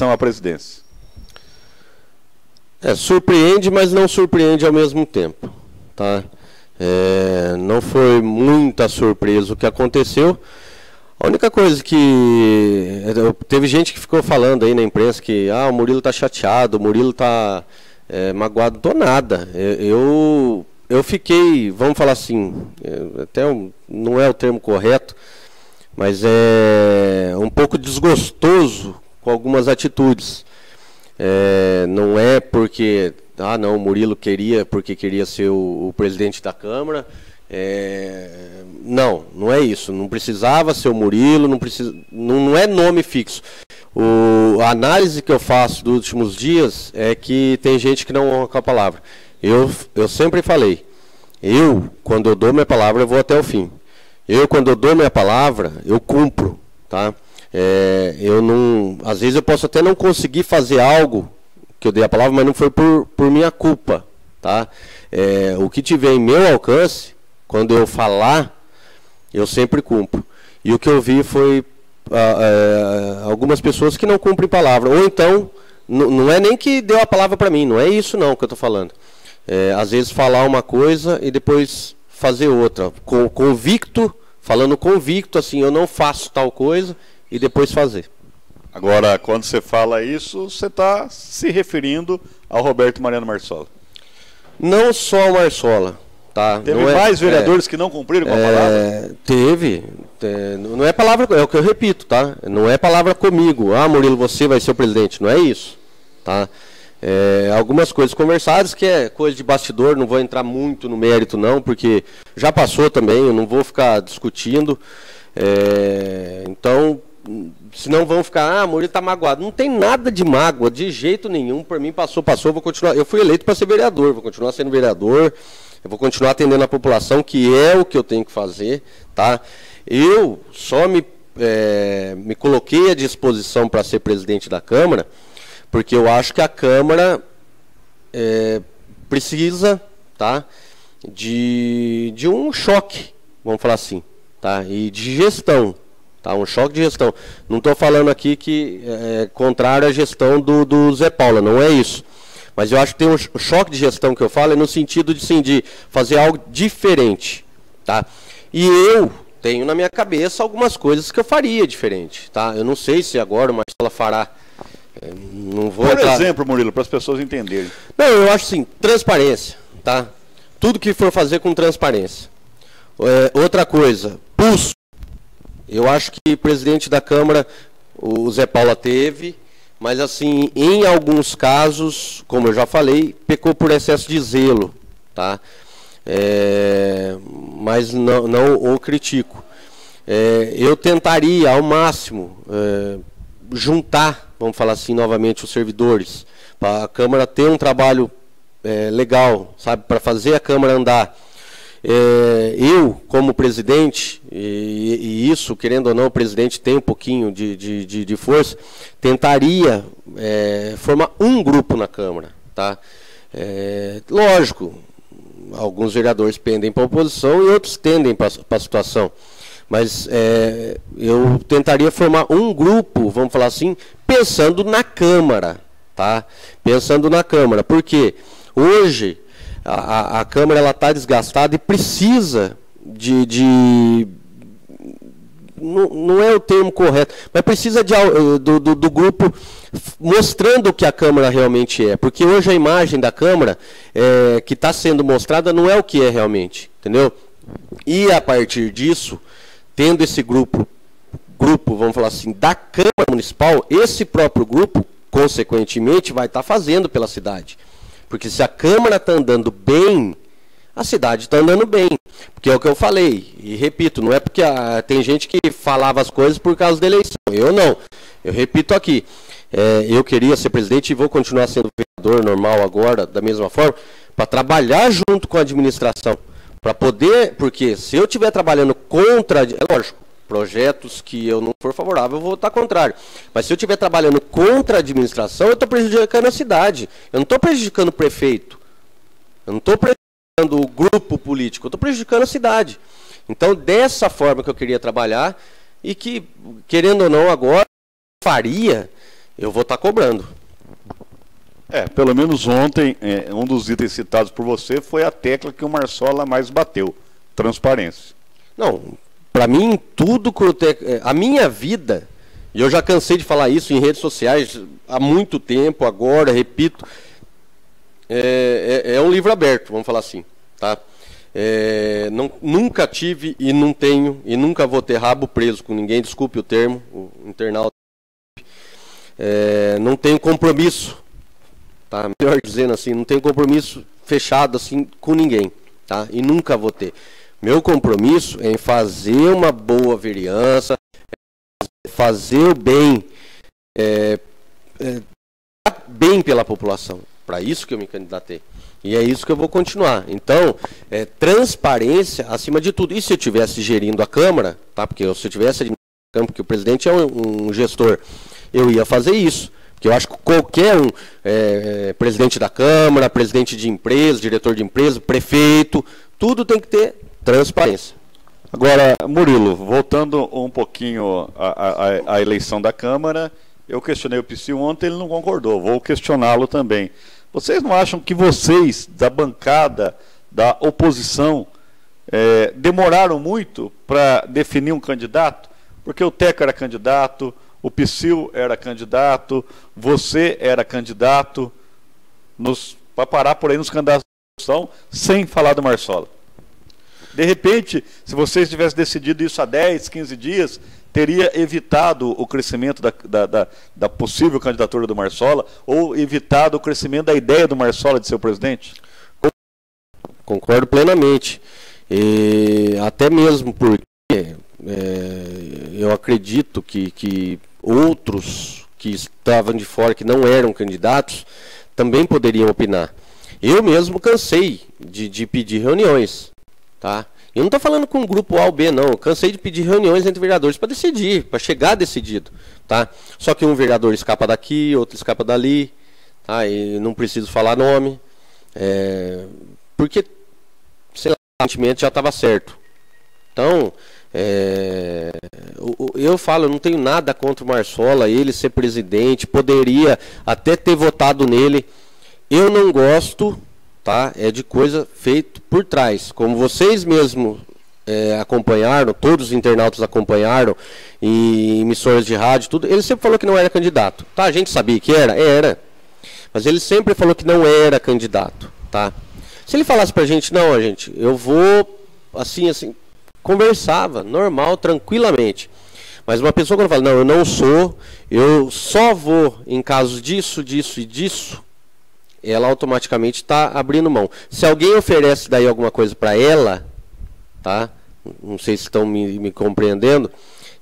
à presidência? Surpreende, mas não surpreende ao mesmo tempo, tá? Não foi muita surpresa o que aconteceu. A única coisa que teve gente que ficou falando aí na imprensa que o Murilo tá chateado, o Murilo tá magoado. Tô nada. Eu fiquei, vamos falar assim, não é o termo correto, mas é um pouco desgostoso com algumas atitudes. Não é porque o Murilo porque queria ser o presidente da Câmara. Não é isso. Não precisava ser o Murilo, não é nome fixo. A análise que eu faço dos últimos dias é que tem gente que não honra com a palavra. Eu sempre falei, quando eu dou minha palavra, eu vou até o fim. Quando eu dou minha palavra, eu cumpro, tá? Às vezes eu posso até não conseguir fazer algo que eu dei a palavra, mas não foi por minha culpa, tá? O que tiver em meu alcance, quando eu falar, eu sempre cumpro. E o que eu vi foi algumas pessoas que não cumprem palavra. Ou então, não é nem que deu a palavra para mim, não é isso não que eu estou falando. Às vezes falar uma coisa e depois fazer outra. Falando convicto, assim, eu não faço tal coisa e depois fazer. Agora, quando você fala isso, você está se referindo ao Roberto Mariano Marsola? Não só ao Marsola. Tá? Teve mais vereadores que não cumpriram com a palavra? Teve. Não é palavra, é o que eu repito, tá? Não é palavra comigo. Murilo, você vai ser o presidente. Não é isso. Tá? Algumas coisas conversadas, que é coisa de bastidor, não vou entrar muito no mérito não, porque já passou também, eu não vou ficar discutindo. Então, senão vão ficar, Murilo está magoado. Não tem nada de mágoa, de jeito nenhum. Por mim, passou, vou continuar. Eu fui eleito para ser vereador, vou continuar sendo vereador. Eu vou continuar atendendo a população, que é o que eu tenho que fazer, tá? Eu só me coloquei à disposição para ser presidente da Câmara, porque eu acho que a Câmara precisa, tá, de um choque, vamos falar assim, tá? E de gestão, tá? Um choque de gestão. Não estou falando aqui que é contrário à gestão do Zé Paula, não é isso. Mas eu acho que tem um choque de gestão que eu falo, no sentido de, sim, de fazer algo diferente, tá? E eu tenho na minha cabeça algumas coisas que eu faria diferente, tá? Eu não sei se agora o Marcelo fará. Não vou Por exemplo, Murilo, para as pessoas entenderem. Não, eu acho assim, transparência, tá? Tudo que for fazer com transparência. Outra coisa, pulso. Eu acho que o presidente da Câmara, o Zé Paula, teve... Mas, assim, em alguns casos, como eu já falei, pecou por excesso de zelo, tá? Mas não o critico. Eu tentaria, ao máximo, juntar, vamos falar assim, novamente, os servidores, para a Câmara ter um trabalho legal, sabe? Para fazer a Câmara andar. Eu, como presidente, e isso, querendo ou não, o presidente tem um pouquinho de força, tentaria formar um grupo na Câmara, tá? Lógico, alguns vereadores pendem para a oposição e outros tendem para a situação, mas eu tentaria formar um grupo, vamos falar assim, pensando na Câmara, tá? Pensando na Câmara, porque hoje... A Câmara está desgastada e precisa não é o termo correto, mas precisa do grupo mostrando o que a Câmara realmente é. Porque hoje a imagem da Câmara que está sendo mostrada não é o que é realmente, entendeu? E a partir disso, tendo esse grupo, vamos falar assim, da Câmara Municipal, esse próprio grupo, consequentemente, vai estar fazendo pela cidade. Porque se a Câmara está andando bem, a cidade está andando bem. Porque é o que eu falei, e repito, não é porque tem gente que falava as coisas por causa da eleição. Eu não. Eu repito aqui, eu queria ser presidente e vou continuar sendo vereador normal agora, da mesma forma, para trabalhar junto com a administração. Para poder, porque se eu estiver trabalhando contra, lógico, projetos que eu não for favorável, eu vou votar contrário. Mas se eu estiver trabalhando contra a administração, eu estou prejudicando a cidade. Eu não estou prejudicando o prefeito. Eu não estou prejudicando o grupo político. Eu estou prejudicando a cidade. Então, dessa forma que eu queria trabalhar, e que, querendo ou não, agora faria, eu vou estar cobrando. Pelo menos ontem, um dos itens citados por você foi a tecla que o Marsola mais bateu, transparência. Não, para mim, tudo a minha vida, e eu já cansei de falar isso em redes sociais há muito tempo, agora, repito, é um livro aberto, vamos falar assim, tá? Nunca tive e não tenho, e nunca vou ter rabo preso com ninguém, desculpe o termo, o internauta, não tenho compromisso, tá? Melhor dizendo assim, não tenho compromisso fechado assim com ninguém, tá? E nunca vou ter. Meu compromisso é em fazer uma boa vereança, fazer o bem, bem pela população. Para isso que eu me candidatei. E é isso que eu vou continuar. Então, transparência acima de tudo. E se eu estivesse gerindo a Câmara, tá? Porque se eu estivesse porque o presidente é um gestor, eu ia fazer isso. Porque eu acho que qualquer presidente da Câmara, presidente de empresa, diretor de empresa, prefeito, tudo tem que ter transparência. Agora, Murilo, voltando um pouquinho à eleição da Câmara, eu questionei o Psyu ontem, ele não concordou, vou questioná-lo também. Vocês não acham que vocês, da bancada, da oposição, demoraram muito para definir um candidato? Porque o Teco era candidato, o Psyu era candidato, você era candidato, para parar por aí nos candidatos sem falar do Marsola. De repente, se vocês tivessem decidido isso há 10, 15 dias, teria evitado o crescimento da possível candidatura do Marsola ou evitado o crescimento da ideia do Marsola de ser o presidente? Concordo plenamente. Até mesmo porque eu acredito que outros que estavam de fora, que não eram candidatos, também poderiam opinar. Eu mesmo cansei de pedir reuniões. Tá? Eu não estou falando com o grupo A ou B, não. Eu cansei de pedir reuniões entre vereadores para decidir, para chegar decidido. Tá? Só que um vereador escapa daqui, outro escapa dali. Tá? E não preciso falar nome. Porque, sei lá, aparentemente já estava certo. Então, eu falo, eu não tenho nada contra o Marsola, ele ser presidente, poderia até ter votado nele. Eu não gosto... Tá? É de coisa feita por trás. Como vocês mesmos acompanharam, todos os internautas acompanharam, em emissoras de rádio, tudo, ele sempre falou que não era candidato. Tá? A gente sabia que era? Era. Mas ele sempre falou que não era candidato. Tá? Se ele falasse pra gente, não, gente, eu vou, assim, conversava, normal, tranquilamente. Mas uma pessoa quando fala, não, eu não sou, eu só vou em casos disso, disso e disso, ela automaticamente está abrindo mão. Se alguém oferece daí alguma coisa para ela, tá? Não sei se estão me compreendendo,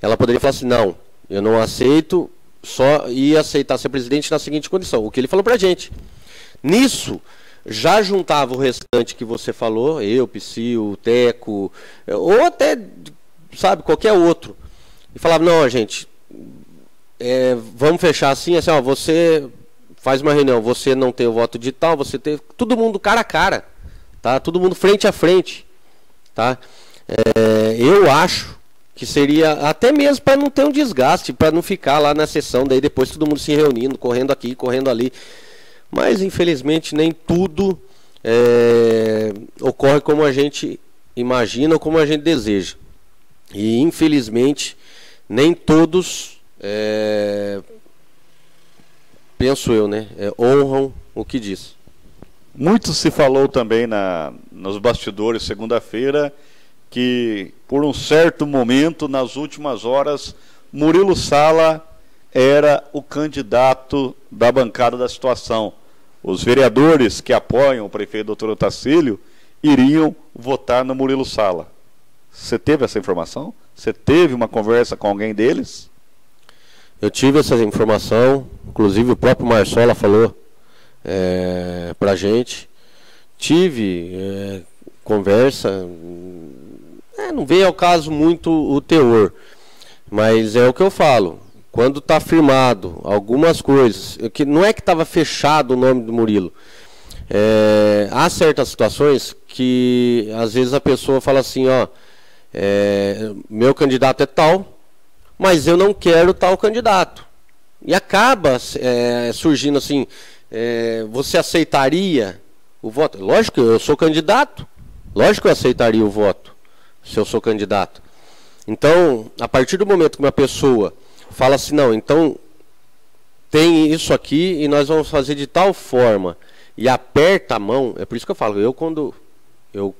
ela poderia falar assim, não, eu não aceito, só ia aceitar ser presidente na seguinte condição, o que ele falou para a gente. Nisso, já juntava o restante que você falou, eu, Psyu, Teco, ou até, sabe, qualquer outro, e falava, não, gente, vamos fechar assim, ó, você... Faz uma reunião, você não tem o voto digital, você tem... Todo mundo cara a cara, tá? Todo mundo frente a frente, tá? Eu acho que seria, até mesmo para não ter um desgaste, para não ficar lá na sessão, daí depois todo mundo se reunindo, correndo aqui, correndo ali. Mas, infelizmente, nem tudo ocorre como a gente imagina ou como a gente deseja. E, infelizmente, nem todos... penso eu, né? Honram o que diz. Muito se falou também nos bastidores segunda-feira que por um certo momento, nas últimas horas, Murilo Sala era o candidato da bancada da situação. Os vereadores que apoiam o prefeito Dr. Otacílio iriam votar no Murilo Sala. Você teve essa informação? Você teve uma conversa com alguém deles? Eu tive essa informação, inclusive o próprio Marsola falou pra gente. Tive conversa, não veio ao caso muito o teor, mas é o que eu falo. Quando está firmado algumas coisas, que não é que estava fechado o nome do Murilo, há certas situações que às vezes a pessoa fala assim, ó, meu candidato é tal, mas eu não quero tal candidato. E acaba surgindo assim, você aceitaria o voto? Lógico, eu sou candidato. Lógico que eu aceitaria o voto, se eu sou candidato. Então, a partir do momento que uma pessoa fala assim, não, então tem isso aqui e nós vamos fazer de tal forma, e aperta a mão, é por isso que eu falo, quando eu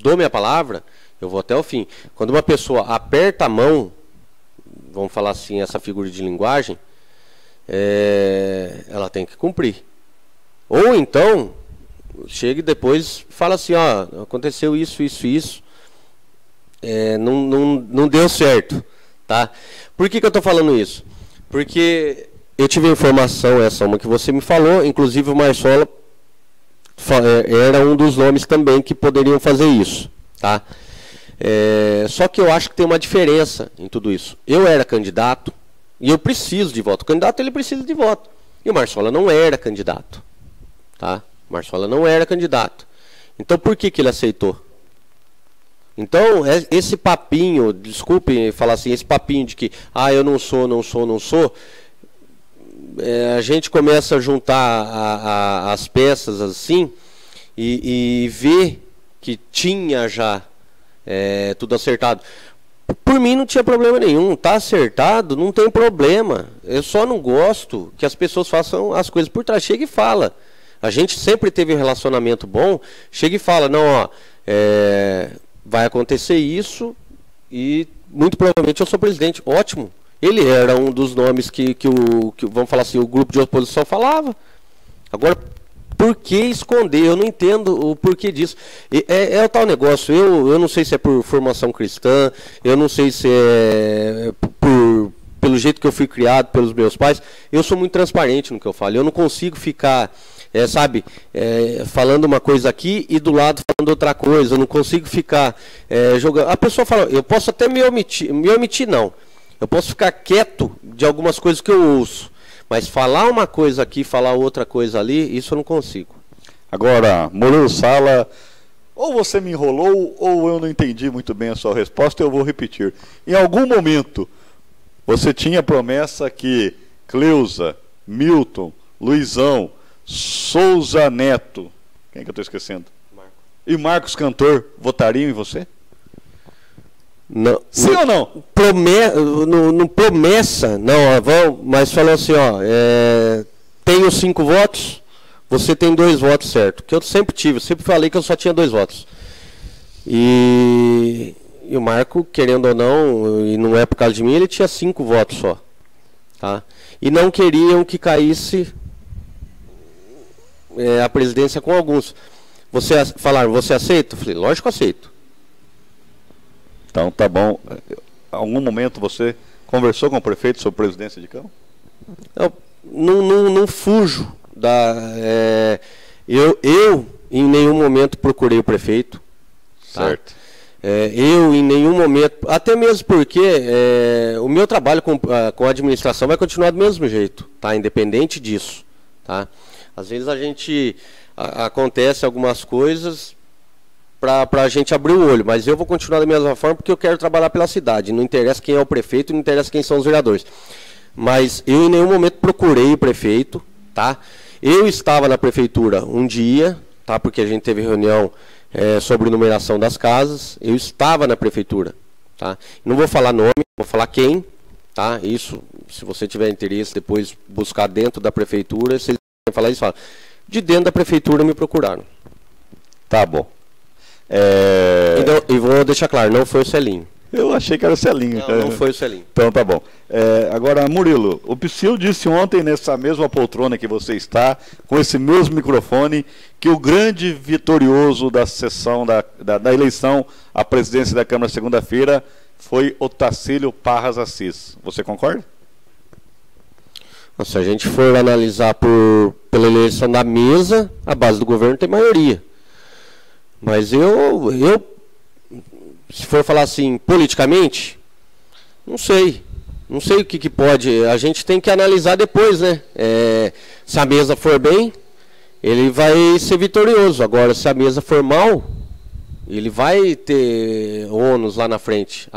dou minha palavra, eu vou até o fim. Quando uma pessoa aperta a mão, vamos falar assim, essa figura de linguagem, ela tem que cumprir. Ou então, chega e depois fala assim, ó, aconteceu isso, não deu certo, tá? Por que eu estou falando isso? Porque eu tive a informação, essa uma que você me falou, inclusive o Marçola era um dos nomes também que poderiam fazer isso, tá? Só que eu acho que tem uma diferença em tudo isso. Eu era candidato e eu preciso de voto. O candidato, ele precisa de voto. E o Marçola não era candidato, tá? O Marçola não era candidato. Então por que ele aceitou? Então, esse papinho, desculpe falar assim, esse papinho de que, eu não sou, a gente começa a juntar as peças assim e ver que tinha já tudo acertado. Por mim não tinha problema nenhum, tá acertado, não tem problema. Eu só não gosto que as pessoas façam as coisas por trás. Chega e fala. A gente sempre teve um relacionamento bom, chega e fala, não, ó, vai acontecer isso e muito provavelmente eu sou presidente. Ótimo. Ele era um dos nomes que vamos falar assim, o grupo de oposição falava. Agora, por que esconder? Eu não entendo o porquê disso. É o tal negócio, eu não sei se é por formação cristã, eu não sei se é pelo jeito que eu fui criado pelos meus pais. Eu sou muito transparente no que eu falo. Eu não consigo ficar, falando uma coisa aqui e do lado falando outra coisa. Eu não consigo ficar jogando. A pessoa fala, eu posso até me omitir não. Eu posso ficar quieto de algumas coisas que eu ouço. Mas falar uma coisa aqui, falar outra coisa ali, isso eu não consigo. Agora, Murilo Sala, ou você me enrolou, ou eu não entendi muito bem a sua resposta, eu vou repetir. Em algum momento, você tinha promessa que Cleusa, Milton, Luizão, Souza Neto, quem é que eu estou esquecendo? Marco. E Marcos Cantor votariam em você? Não, sim ou não? Promessa, não, mas falou assim, ó, tenho 5 votos, você tem 2 votos, certo? Que eu sempre tive, eu sempre falei que eu só tinha 2 votos. E o Marco, querendo ou não, e não é por causa de mim, ele tinha 5 votos só. Tá? E não queriam que caísse a presidência com alguns. Falaram, você aceita? Eu falei, lógico que aceito. Então, tá bom. Em algum momento você conversou com o prefeito sobre presidência de Câmara? Não fujo. Eu, em nenhum momento, procurei o prefeito. Certo. Tá? Eu, em nenhum momento... Até mesmo porque o meu trabalho com a administração vai continuar do mesmo jeito, tá? Independente disso. Tá? Às vezes acontece algumas coisas para a gente abrir o olho, mas eu vou continuar da mesma forma porque eu quero trabalhar pela cidade. Não interessa quem é o prefeito, não interessa quem são os vereadores. Mas eu em nenhum momento procurei o prefeito, tá? Eu estava na prefeitura um dia, tá? Porque a gente teve reunião sobre numeração das casas. Eu estava na prefeitura, tá? Não vou falar nome, vou falar quem, tá? Isso, se você tiver interesse, depois buscar dentro da prefeitura, se eles falar isso, fala. De dentro da prefeitura me procuraram. Tá bom. Então, e vou deixar claro, não foi o Celinho. Eu achei que era o Celinho. Não foi o Celinho. Então tá bom. Agora, Murilo, o Psyu disse ontem, nessa mesma poltrona que você está, com esse mesmo microfone, que o grande vitorioso da sessão da eleição à presidência da Câmara segunda-feira foi Otacílio Parras Assis. Você concorda? Se a gente for analisar pela eleição da mesa, a base do governo tem maioria. Mas eu, se for falar assim, politicamente, não sei. Não sei o que pode. A gente tem que analisar depois, né? Se a mesa for bem, ele vai ser vitorioso. Agora, se a mesa for mal, ele vai ter ônus lá na frente.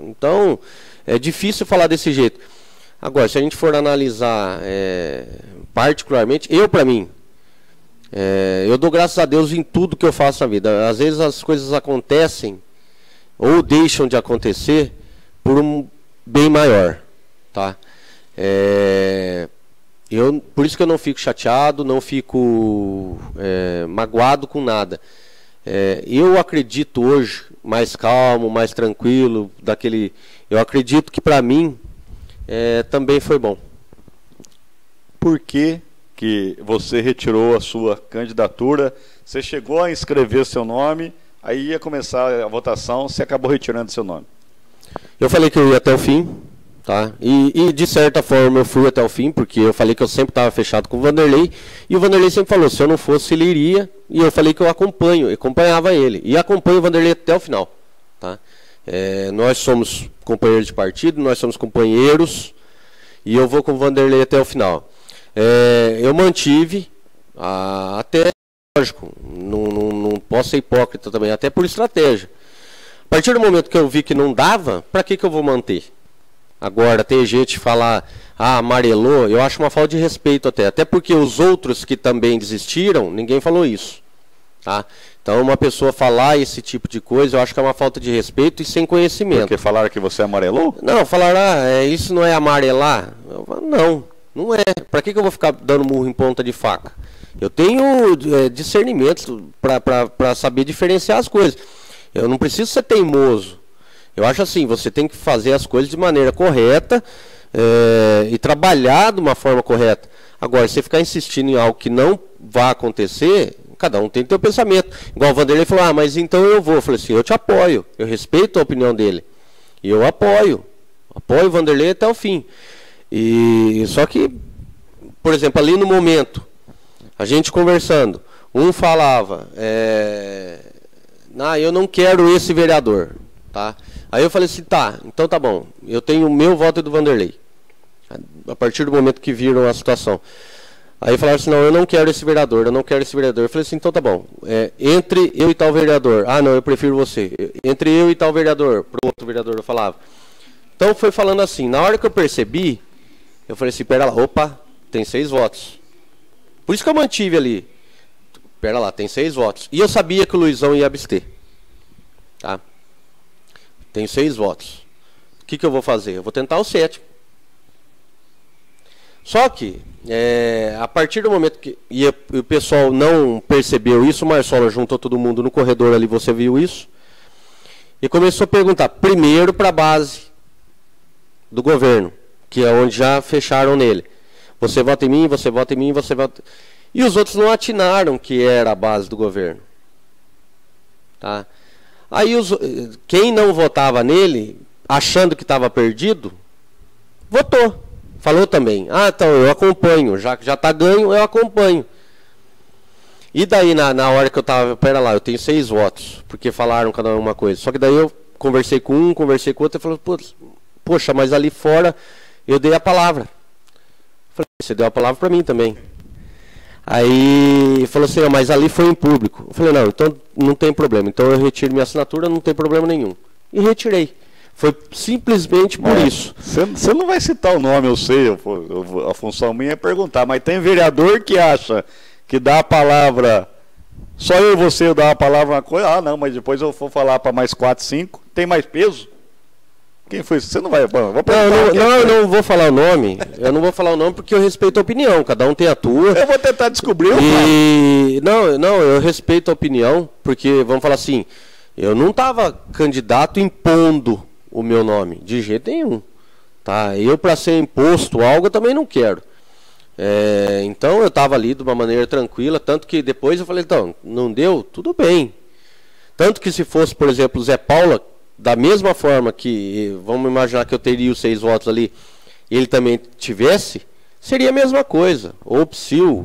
Então, é difícil falar desse jeito. Agora, se a gente for analisar particularmente, para mim, eu dou graças a Deus em tudo que eu faço na vida. Às vezes as coisas acontecem ou deixam de acontecer por um bem maior, tá? Por isso que eu não fico chateado, não fico magoado com nada. Eu acredito hoje, mais calmo, mais tranquilo, eu acredito que para mim também foi bom. Por que você retirou a sua candidatura? Você chegou a inscrever seu nome, aí ia começar a votação, você acabou retirando seu nome. Eu falei que eu ia até o fim, tá? E de certa forma eu fui até o fim, porque eu falei que eu sempre estava fechado com o Vanderlei, e o Vanderlei sempre falou, se eu não fosse ele iria, e eu falei que eu acompanhava ele, e acompanho o Vanderlei até o final, tá? Nós somos companheiros de partido, nós somos companheiros, e eu vou com o Vanderlei até o final. Eu mantive, até, lógico, não posso ser hipócrita também, até por estratégia. A partir do momento que eu vi que não dava, para que eu vou manter? Agora, tem gente falar, amarelou, eu acho uma falta de respeito até porque os outros que também desistiram, ninguém falou isso. Tá? Então, uma pessoa falar esse tipo de coisa, eu acho que é uma falta de respeito e sem conhecimento. Porque falaram que você amarelou? Não, falaram, isso não é amarelar? Eu falo, não é. Para que eu vou ficar dando murro em ponta de faca? Eu tenho discernimento para saber diferenciar as coisas. Eu não preciso ser teimoso. Eu acho assim, você tem que fazer as coisas de maneira correta e trabalhar de uma forma correta. Agora, se você ficar insistindo em algo que não vai acontecer, cada um tem que ter o pensamento. Igual o Vanderlei falou, mas então eu vou. Eu falei assim, eu te apoio, eu respeito a opinião dele. E eu apoio o Vanderlei até o fim. Só que, por exemplo, ali no momento, a gente conversando, um falava, eu não quero esse vereador, tá? Aí eu falei assim, então tá bom, eu tenho o meu voto do Vanderlei, a partir do momento que viram a situação. Aí falaram assim, não, eu não quero esse vereador, Eu falei assim, então tá bom, entre eu e tal vereador, não, eu prefiro você, entre eu e tal vereador, pro outro vereador eu falava. Então foi falando assim, na hora que eu percebi, eu falei assim, pera lá, opa, tem 6 votos. Por isso que eu mantive ali, pera lá, tem 6 votos. E eu sabia que o Luizão ia abster, tá? Tem 6 votos. O que eu vou fazer? Eu vou tentar o 7º. Só que, a partir do momento que o pessoal não percebeu isso, o Marcelo juntou todo mundo no corredor ali, você viu isso, e começou a perguntar, primeiro para a base do governo, que é onde já fecharam nele. Você vota em mim, você vota em mim, você vota... E os outros não atinaram que era a base do governo. Tá? Aí quem não votava nele, achando que estava perdido, votou. Falou também, então eu acompanho, já que já está ganho, eu acompanho. E daí na hora que eu estava, pera lá, eu tenho 6 votos, porque falaram cada um uma coisa. Só que daí eu conversei com um, conversei com outro, e falou, poxa, mas ali fora eu dei a palavra. Falei, você deu a palavra para mim também. Aí falou assim, mas ali foi em público. Eu falei, não, então não tem problema. Então eu retiro minha assinatura, não tem problema nenhum. E retirei. Foi simplesmente por isso. Você não vai citar o nome, eu sei. A função minha é perguntar. Mas tem vereador que acha que dá a palavra... Só eu e você dar a palavra uma coisa. Não, mas depois eu vou falar para mais 4, 5. Tem mais peso? Quem foi? Você não vai... Vou eu não vou falar o nome. Eu não vou falar o nome porque eu respeito a opinião. Cada um tem a tua. Eu vou tentar descobrir. Eu respeito a opinião, porque, vamos falar assim, eu não estava candidato impondo o meu nome, de jeito nenhum. Tá? Eu, para ser imposto algo, eu também não quero. Então, eu estava ali de uma maneira tranquila, tanto que depois eu falei, então, não deu? Tudo bem. Tanto que se fosse, por exemplo, o Zé Paula, da mesma forma que, vamos imaginar que eu teria os 6 votos ali, ele também tivesse, seria a mesma coisa. Ou o Psyu,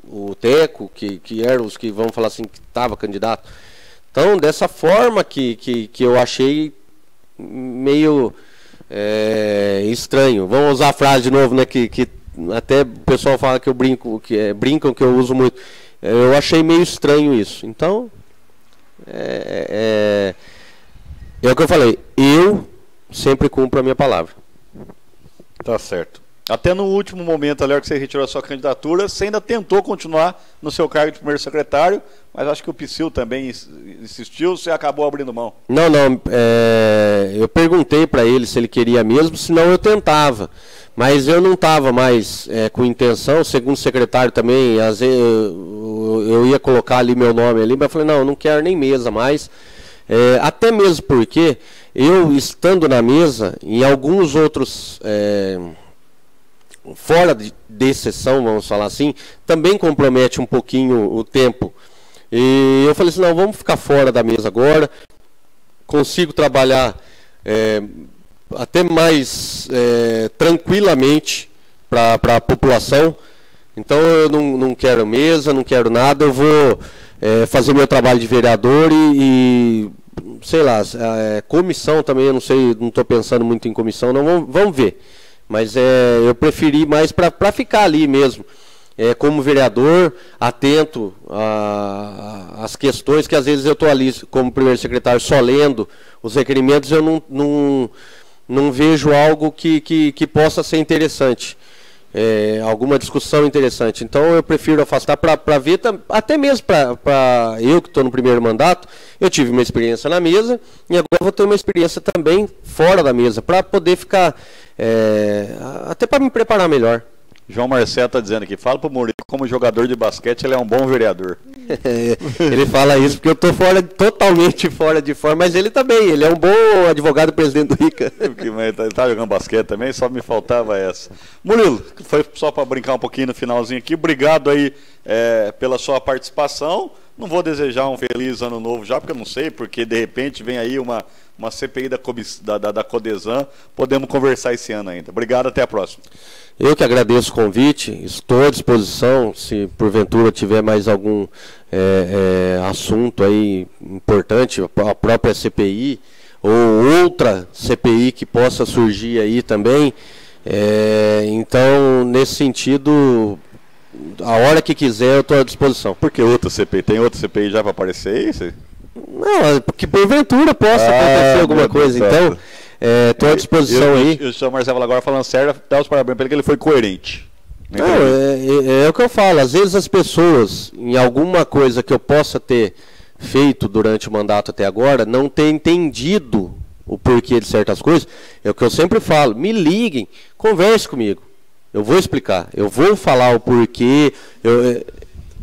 o Teco, que eram os que, vamos falar assim, que estava candidato. Então, dessa forma que eu achei meio estranho. Vamos usar a frase de novo, né, que até o pessoal fala que eu brinco, brincam que eu uso muito. Eu achei meio estranho isso. Então, é o que eu falei, eu sempre cumpro a minha palavra. Tá certo. Até no último momento, ali, que você retirou a sua candidatura, você ainda tentou continuar no seu cargo de primeiro secretário, mas acho que o Psyu também insistiu, você acabou abrindo mão. Não, eu perguntei para ele se ele queria mesmo, senão eu tentava. Mas eu não estava mais com intenção, segundo o secretário também, às vezes eu ia colocar ali meu nome ali, mas eu falei, não, eu não quero nem mesa mais. Até mesmo porque eu, estando na mesa, em alguns outros... fora de sessão, vamos falar assim, também compromete um pouquinho o tempo. E eu falei assim, não, vamos ficar fora da mesa agora, consigo trabalhar até mais tranquilamente para a população. Então eu não quero mesa, não quero nada, eu vou fazer meu trabalho de vereador e sei lá, comissão também, eu não sei, não estou pensando muito em comissão, não, vamos ver. Mas eu preferi mais para ficar ali mesmo, como vereador, atento às questões que às vezes eu estou ali como primeiro secretário só lendo os requerimentos, eu não vejo algo que possa ser interessante, alguma discussão interessante. Então eu prefiro afastar para ver, até mesmo para eu que estou no primeiro mandato, eu tive uma experiência na mesa e agora vou ter uma experiência também fora da mesa, para poder ficar... até para me preparar melhor. João Marcelo está dizendo aqui, fala para o Murilo, como jogador de basquete, ele é um bom vereador. Ele fala isso porque eu estou totalmente fora de forma, mas ele também, ele é um bom advogado presidente do ICA. Ele está jogando basquete também, só me faltava essa. Murilo, foi só para brincar um pouquinho no finalzinho aqui, obrigado aí pela sua participação. Não vou desejar um feliz ano novo já, porque eu não sei, porque de repente vem aí uma CPI da Codesan, podemos conversar esse ano ainda. Obrigado, até a próxima. Eu que agradeço o convite, estou à disposição, se porventura tiver mais algum assunto aí importante, a própria CPI, ou outra CPI que possa surgir aí também. Então, nesse sentido... A hora que quiser eu estou à disposição. Por que outra CPI? Tem outra CPI já para aparecer aí? Não, porque porventura possa acontecer alguma coisa. Então, estou à disposição aí. O senhor Marcelo agora falando sério, dá os parabéns para ele que ele foi coerente. Não, é o que eu falo. Às vezes as pessoas, em alguma coisa que eu possa ter feito durante o mandato até agora, não ter entendido o porquê de certas coisas. É o que eu sempre falo. Me liguem, converse comigo. Eu vou explicar, eu vou falar o porquê.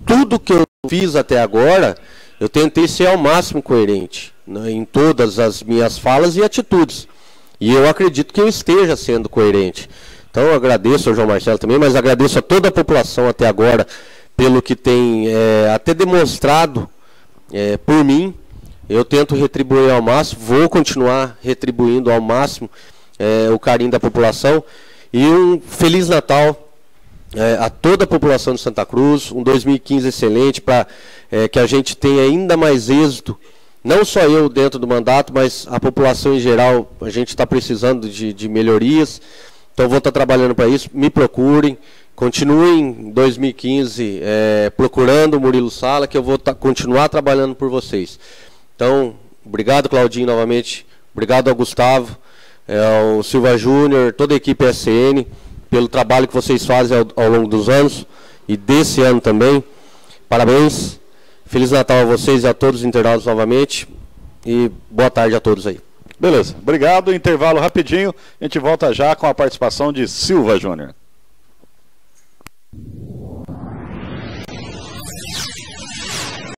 Tudo que eu fiz até agora, eu tentei ser ao máximo coerente, né, em todas as minhas falas e atitudes. E eu acredito que eu esteja sendo coerente. Então eu agradeço ao João Marcelo também, mas agradeço a toda a população até agora pelo que tem até demonstrado por mim. Eu tento retribuir ao máximo, vou continuar retribuindo ao máximo o carinho da população. E um Feliz Natal a toda a população de Santa Cruz, um 2015 excelente, para que a gente tenha ainda mais êxito, não só eu dentro do mandato, mas a população em geral. A gente está precisando de melhorias, então vou estar trabalhando para isso. Me procurem, continuem em 2015 procurando o Murilo Sala, que eu vou continuar trabalhando por vocês. Então, obrigado, Claudinho, novamente, obrigado ao Gustavo, ao Silva Júnior, toda a equipe SN, pelo trabalho que vocês fazem ao longo dos anos e desse ano também. Parabéns, Feliz Natal a vocês e a todos os internautas novamente e boa tarde a todos aí. Beleza, obrigado, intervalo rapidinho, a gente volta já com a participação de Silva Júnior.